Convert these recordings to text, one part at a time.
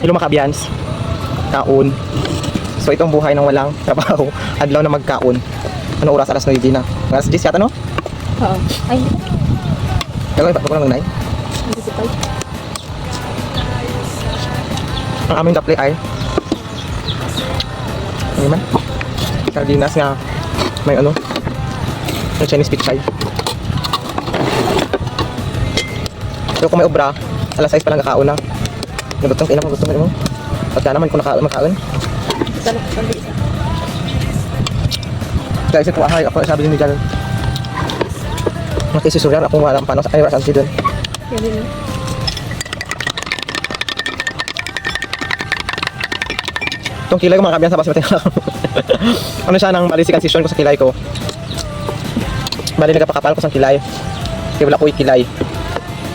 Hello mga kabyans. Kaon. So itong buhay ng walang trabaho. Adlaw na magkaon. Ano oras? Alas 9 na. Alas 10 yata no? Oo. Ay, Kaya pa ko lang nai. hindi ko pa. Ang aming daplay ay ano man? Sardinas nga may ano? May Chinese pichay. So kung may obra, alas 6 pa lang kakaon na. Nagutong kailan mo gusto mo? Pagka naman kung makaon. Salok sa bisa. Guys, ito ahay ako sabi ni Miguel. Nakisusuryan ako wala paano sa ay rasan si doon. Yan din. Itong kilay ko mga kabyan sa basmati. Ano siya nang bali si transition ko sa kilay ko. Bali nagpakapal ko sa kilay. Kaya wala ko ikilay.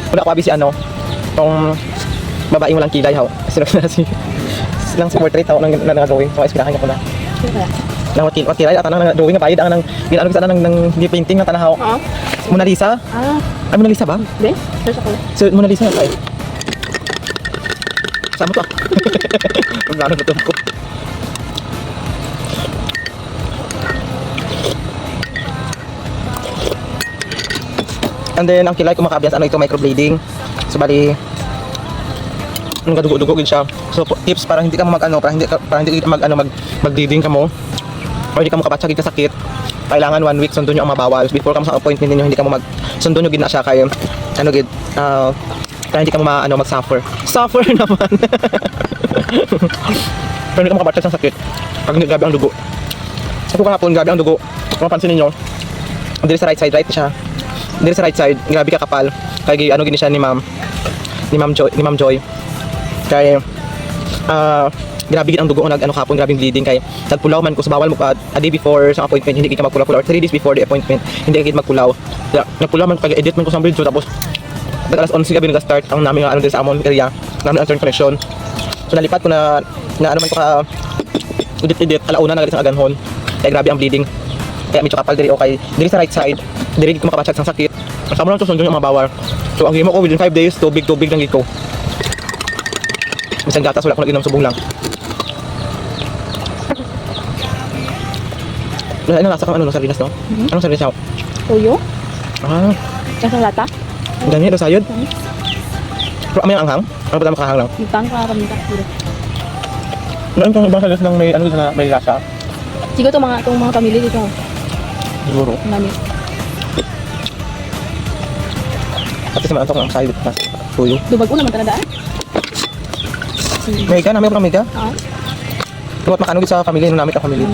Wala ko abi si ano. Tong babaeng walang kilay haw. Sino na si silang si portrait haw nang nagagawin. So ispirahan ko na. Kaya. Nang wakilay at nang drawing nga bayad ang nang ginano sa nang di painting ng tanahaw. Oo. Mona Lisa? Ah, Ay Mona Lisa ba? be? Search ako. So Mona Lisa ay. Sama to. Plano to ko. And then ang kilay ko mga kabyans ano ito microblading. So bali ang dugo-dugo gid siya. So tips para hindi ka mag-ano, para hindi ka mag-ano mag-bleeding ka mo. Or hindi ka mo kabatsa gid ka sakit. Kailangan 1 week sundon nyo ang mabawal before ka mo sa appointment ninyo hindi ka mo mag sundon nyo gid na siya kay ano gid para hindi ka mo mag-suffer. Suffer naman. Pero hindi ka mo kabatsa sa sakit. Pag hindi grabe ang dugo. Ito kahapon grabe ang dugo. Kung mapansin ninyo, dito sa right side right siya. Dito sa right side, grabe ka kapal. Kaya ano gini siya ni Ma'am Joy. Kaya grabe gid ang dugo nag ano kapon, grabe bleeding kay nagpulaw man ko sa bawal mo a day before sa appointment hindi ka magpulaw or 3 days before the appointment hindi ka gid magpulaw. Nagpulaw man kay edit man ko sa video tapos alas 11 gabi nag-start ang namin ano din sa amon area namin ang turn connection. So nalipat ko na ano man ko ka edit alauna na galit sa aganhon. Kaya grabe ang bleeding. Kaya medyo kapal diri o kay diri sa right side diri ko makabatsyag sang sakit. Kasama lang to sundon yung mabawal. So ang gimo ko within 5 days tubig lang gid ko. Bisan gatas wala ko nag-inom subong lang. Ano nasa kang ano ng sardinas no? Anong sardinas yaw? Tuyo? Ah, Kasang lata? ganyan daw sayod. Pero may anghang? Ano ba makahang lang? Bintang ka kaminta. Ano itong ibang sardinas lang may ano na may lasa? Siguro itong mga pamilya dito. Siguro. Ang dami. Pati sa mga antong ang sayod na tuyo. Dubag ko naman talaga. Mega na, may pang mega. Oo. Tuwat makano gid sa pamilya no namit ang pamilya.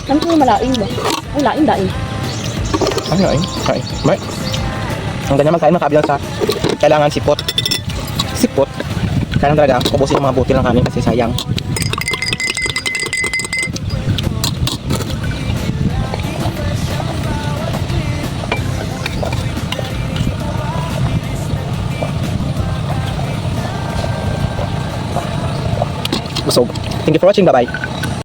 Ano ito yung malaing ba? Ay, laing daing. Ano yun? Ay, may. Ang ganyan magkain mga kabilang sa kailangan sipot. Sipot. Kailangan talaga ubusin ang mga butil ng kanin kasi sayang. Busog. Thank you for watching. Bye-bye.